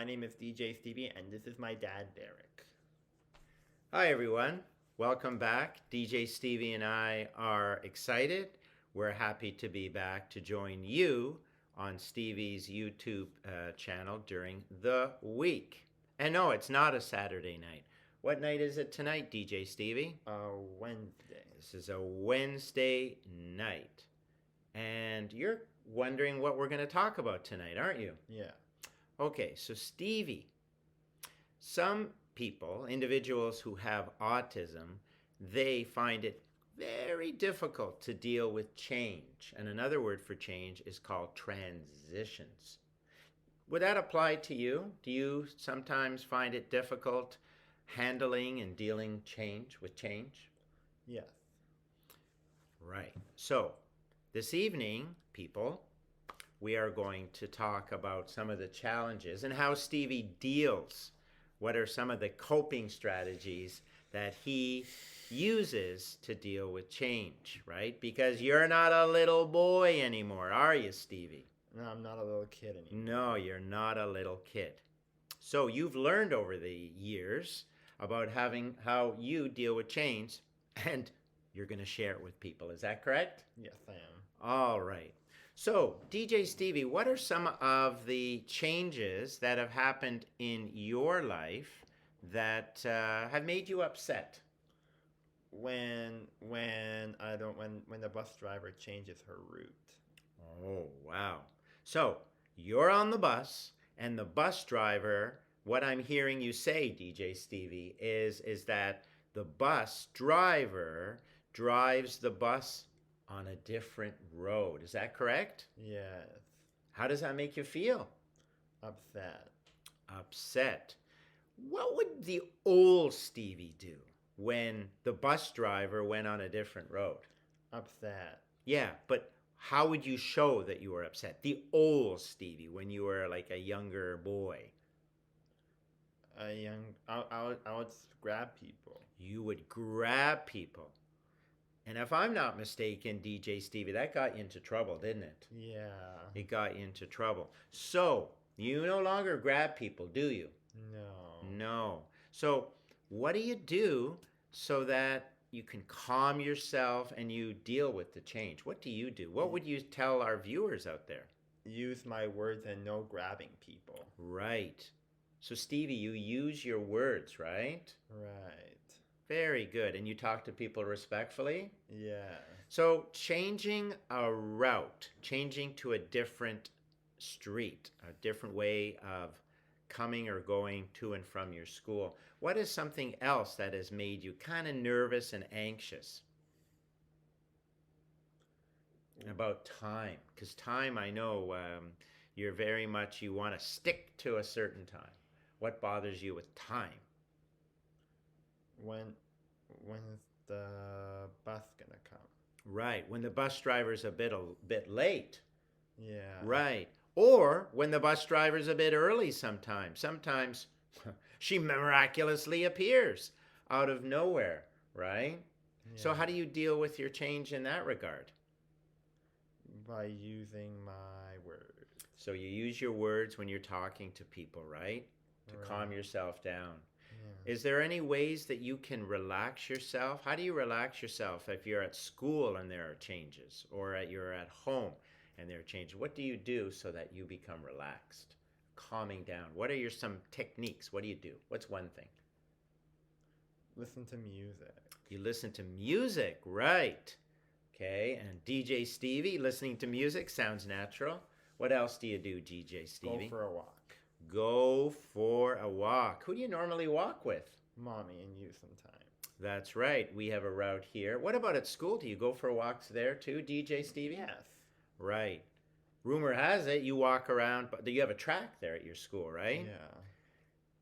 My name is DJ Stevie, and this is my dad, Derek. Hi, everyone. Welcome back. DJ Stevie and I are excited. We're happy to be back to join you on Stevie's YouTube channel during the week. And no, it's not a Saturday night. What night is it tonight, DJ Stevie? Wednesday. This is a Wednesday night. And you're wondering what we're going to talk about tonight, aren't you? Yeah. Okay, so Stevie, some people, individuals who have autism, they find it very difficult to deal with change. And another word for change is called transitions. Would that apply to you? Do you sometimes find it difficult handling and dealing with change? Yes. Right. So, this evening, people, we are going to talk about some of the challenges and how Stevie deals. What are some of the coping strategies that he uses to deal with change, right? Because you're not a little boy anymore, are you, Stevie? No, I'm not a little kid anymore. No, you're not a little kid. So you've learned over the years about how you deal with change, and you're going to share it with people. Is that correct? Yes, I am. All right. So, DJ Stevie, what are some of the changes that have happened in your life that have made you upset? When the bus driver changes her route. Oh, wow. So, you're on the bus, and the bus driver, what I'm hearing you say, DJ Stevie, is that the bus driver drives the bus on a different road. Is that correct? Yes. How does that make you feel? Upset. Upset. What would the old Stevie do when the bus driver went on a different road? Upset. Yeah, but how would you show that you were upset? The old Stevie, when you were like a younger boy. I would grab people. You would grab people. And if I'm not mistaken, DJ Stevie, that got you into trouble, didn't it? Yeah. It got you into trouble. So, you no longer grab people, do you? No. No. So, what do you do so that you can calm yourself and you deal with the change? What do you do? What would you tell our viewers out there? Use my words and no grabbing people. Right. So, Stevie, you use your words, right? Right. Very good. And you talk to people respectfully? Yeah. So changing a route, changing to a different street, a different way of coming or going to and from your school. What is something else that has made you kind of nervous and anxious? About time. Because time, I know you're very much, you want to stick to a certain time. What bothers you with time? When's the bus gonna come? Right, when the bus driver's a bit late. Yeah. Right. Or when the bus driver's a bit early sometimes. Sometimes she miraculously appears out of nowhere, right? Yeah. So how do you deal with your change in that regard? By using my words. So you use your words when you're talking to people, right? To calm yourself down. Yeah. Is there any ways that you can relax yourself? How do you relax yourself if you're at school and there are changes, or you're at home and there are changes? What do you do so that you become relaxed, calming down? What are some techniques? What do you do? What's one thing? Listen to music. You listen to music, right? Okay, and DJ Stevie, listening to music sounds natural. What else do you do, DJ Stevie? Go for a walk. Go for a walk. Who do you normally walk with? Mommy and you sometimes. That's right. We have a route here. What about at school? Do you go for walks there too, DJ Stevie? Yes. Right. Rumor has it you walk around, but you have a track there at your school, right? Yeah.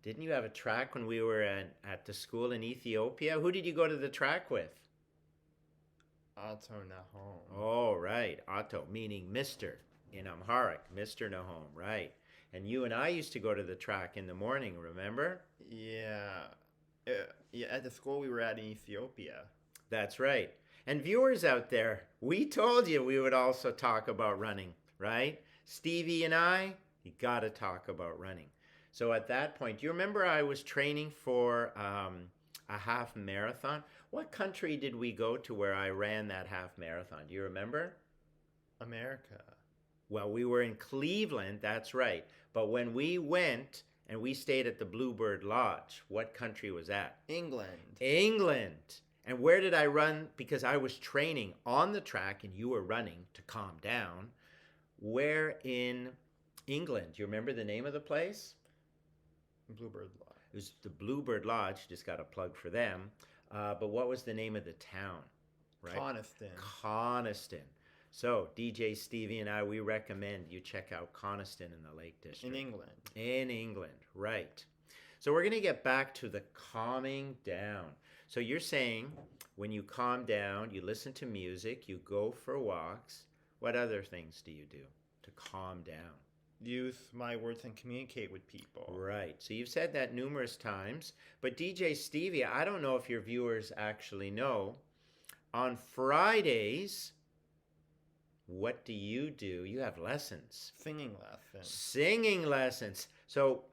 Didn't you have a track when we were at the school in Ethiopia? Who did you go to the track with? Otto Nahom. Oh, right. Otto, meaning Mr. in Amharic. Mr. Nahom, right. And you and I used to go to the track in the morning, remember? Yeah. Yeah, at the school we were at in Ethiopia. That's right. And viewers out there, we told you we would also talk about running, right? Stevie and I, you got to talk about running. So at that point, do you remember I was training for a half marathon? What country did we go to where I ran that half marathon? Do you remember? America. Well, we were in Cleveland, that's right. But when we went and we stayed at the Bluebird Lodge, what country was that? England. England. And where did I run? Because I was training on the track and you were running to calm down. Where in England? Do you remember the name of the place? Bluebird Lodge. It was the Bluebird Lodge. Just got a plug for them. But what was the name of the town? Right? Coniston. Coniston. So DJ Stevie and I, we recommend you check out Coniston in the Lake District. In England. In England, right. So we're going to get back to the calming down. So you're saying when you calm down, you listen to music, you go for walks. What other things do you do to calm down? Use my words and communicate with people. Right. So you've said that numerous times. But DJ Stevie, I don't know if your viewers actually know. On Fridays, what do? You have lessons. Singing lessons. Singing lessons. So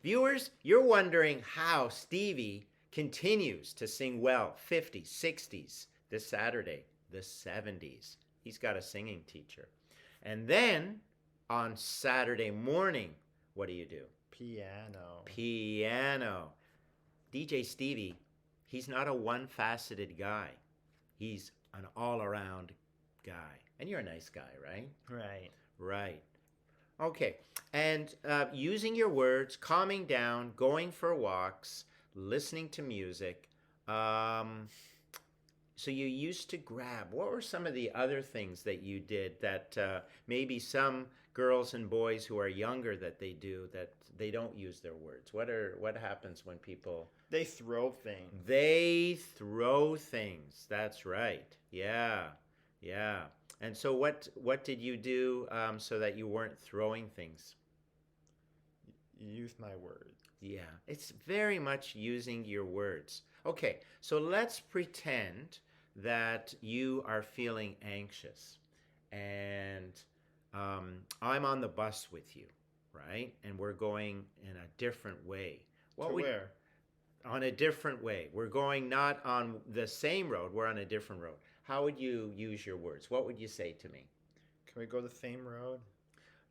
viewers, you're wondering how Stevie continues to sing well. 50s, 60s, this Saturday, the 70s. He's got a singing teacher. And then on Saturday morning, what do? Piano. Piano. DJ Stevie, he's not a one-faceted guy. He's an all-around guy. And you're a nice guy, right? Right. Right. Okay. And using your words, calming down, going for walks, listening to music. So you used to grab. What were some of the other things that you did that maybe some girls and boys who are younger that they do that they don't use their words? What happens when people... They throw things. They throw things. That's right. Yeah. Yeah. And so what did you do so that you weren't throwing things? Use my words. Yeah, it's very much using your words. Okay, so let's pretend that you are feeling anxious and I'm on the bus with you, right? And we're going in a different way. Where? On a different way. We're going not on the same road, we're on a different road. How would you use your words? What would you say to me? Can we go the same road?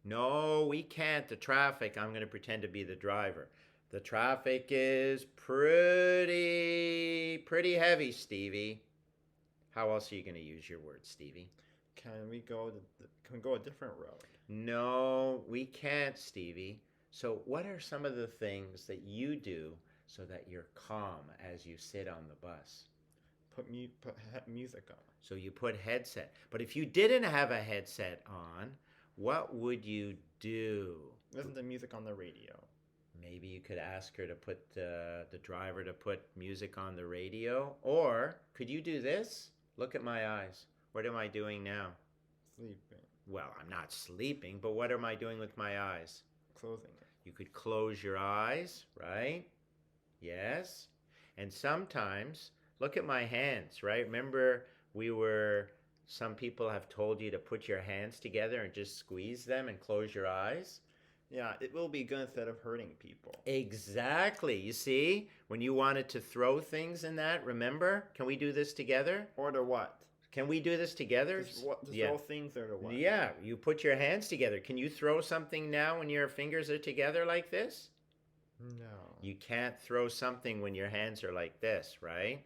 No, we can't. The traffic, I'm going to pretend to be the driver. The traffic is pretty heavy, Stevie. How else are you going to use your words, Stevie? Can we go a different road? No, we can't, Stevie. So what are some of the things that you do so that you're calm as you sit on the bus? Put music on. So you put headset. But if you didn't have a headset on, what would you do? Listen to music on the radio. Maybe you could ask her to put the driver to put music on the radio. Or could you do this? Look at my eyes. What am I doing now? Sleeping. Well, I'm not sleeping, but what am I doing with my eyes? Closing it. You could close your eyes, right? Yes. And sometimes, look at my hands, right? Remember some people have told you to put your hands together and just squeeze them and close your eyes. Yeah, it will be good instead of hurting people. Exactly. You see, when you wanted to throw things in that, remember? Can we do this together? Or to what? Can we do this together? Throw things or to what? Yeah, you put your hands together. Can you throw something now when your fingers are together like this? No. You can't throw something when your hands are like this, right?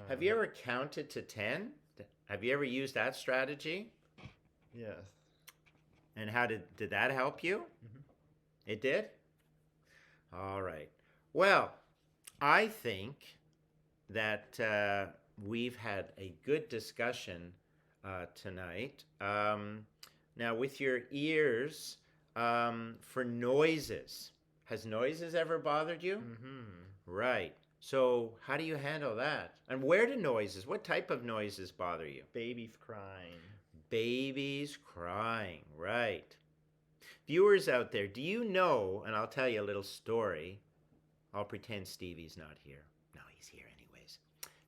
Have you ever counted to 10? Have you ever used that strategy? Yes. And how did that help you? Mm-hmm. It did? All right. Well, I think that we've had a good discussion tonight. Now, with your ears, for noises, has noises ever bothered you? Mm-hmm. Right. So how do you handle that? And where do noises, what type of noises bother you? Babies crying. Babies crying, right. Viewers out there, do you know, and I'll tell you a little story. I'll pretend Stevie's not here. No, he's here anyways.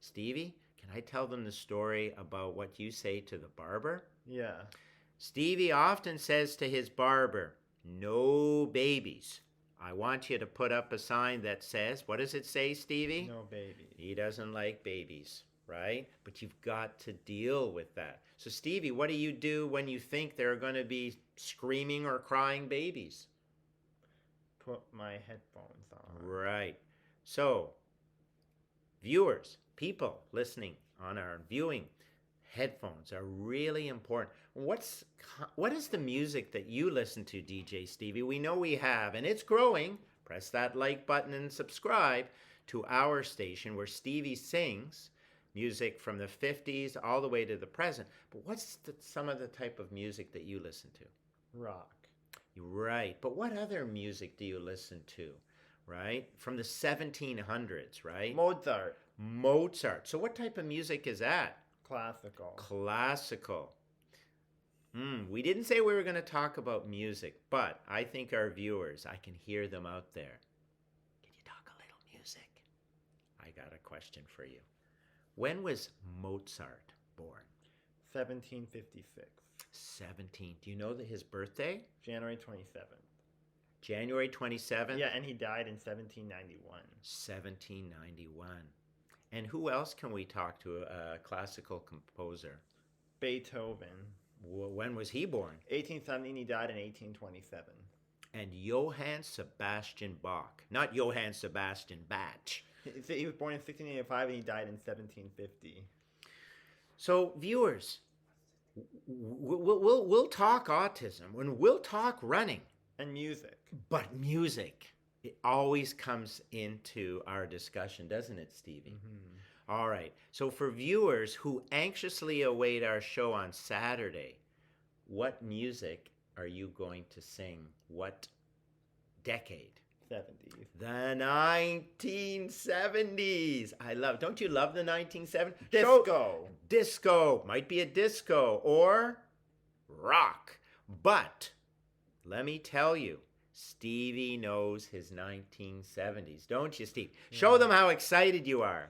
Stevie, can I tell them the story about what you say to the barber? Yeah. Stevie often says to his barber, no babies. I want you to put up a sign that says, what does it say, Stevie? No baby. He doesn't like babies, right? But you've got to deal with that. So, Stevie, what do you do when you think there are going to be screaming or crying babies? Put my headphones on. Right. So, viewers, people listening on our viewing, headphones are really important. What is the music that you listen to, DJ Stevie? We know we have, and it's growing. Press that like button and subscribe to our station where Stevie sings music from the 50s all the way to the present. But what's some of the type of music that you listen to? Rock. Right. But what other music do you listen to? Right? From the 1700s, right? Mozart. Mozart. So what type of music is that? Classical. Classical. We didn't say we were going to talk about music, but I think our viewers, I can hear them out there. Can you talk a little music? I got a question for you. When was Mozart born? 1756. 17. Do you know his birthday? January 27th. January 27th? Yeah, and he died in 1791. 1791. And who else can we talk to, a classical composer? Beethoven. When was he born? 1870, and he died in 1827. And Johann Sebastian Bach. Not Johann Sebastian Bach. He was born in 1685, and he died in 1750. So, viewers, we'll talk autism, and we'll talk running. And music. But music, it always comes into our discussion, doesn't it, Stevie? Mm-hmm. All right. So for viewers who anxiously await our show on Saturday, what music are you going to sing? What decade? 70s. The 1970s. Don't you love the 1970s? Disco. Disco. Might be a disco or rock. But let me tell you, Stevie knows his 1970s, don't you, Steve? Yeah. Show them how excited you are.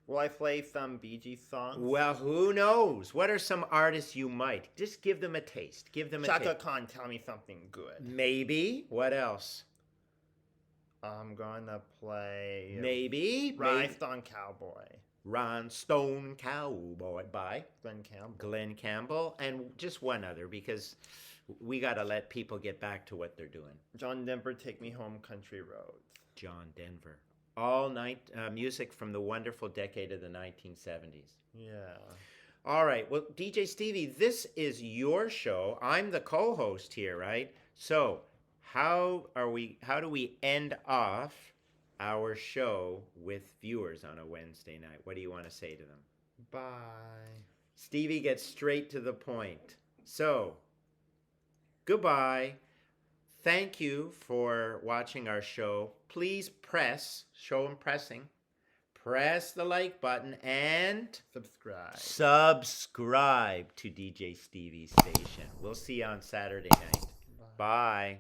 Will I play some Bee Gees songs? Well, who knows? What are some artists you might? Just give them a taste. Give them a taste. Chaka Khan, tell me something good. Maybe. What else? I'm gonna play... Maybe. Rhinestone Cowboy. Rhinestone Cowboy by? Glenn Campbell. Glenn Campbell. And just one other, because we got to let people get back to what they're doing. John Denver, Take Me Home, Country Roads. John Denver. All night music from the wonderful decade of the 1970s. Yeah. All right. Well, DJ Stevie, this is your show. I'm the co-host here, right? So how do we end off our show with viewers on a Wednesday night? What do you want to say to them? Bye. Stevie gets straight to the point. So, goodbye. Thank you for watching our show. Please show them pressing. Press the like button and subscribe to DJ Stevie's station. We'll see you on Saturday night. Bye.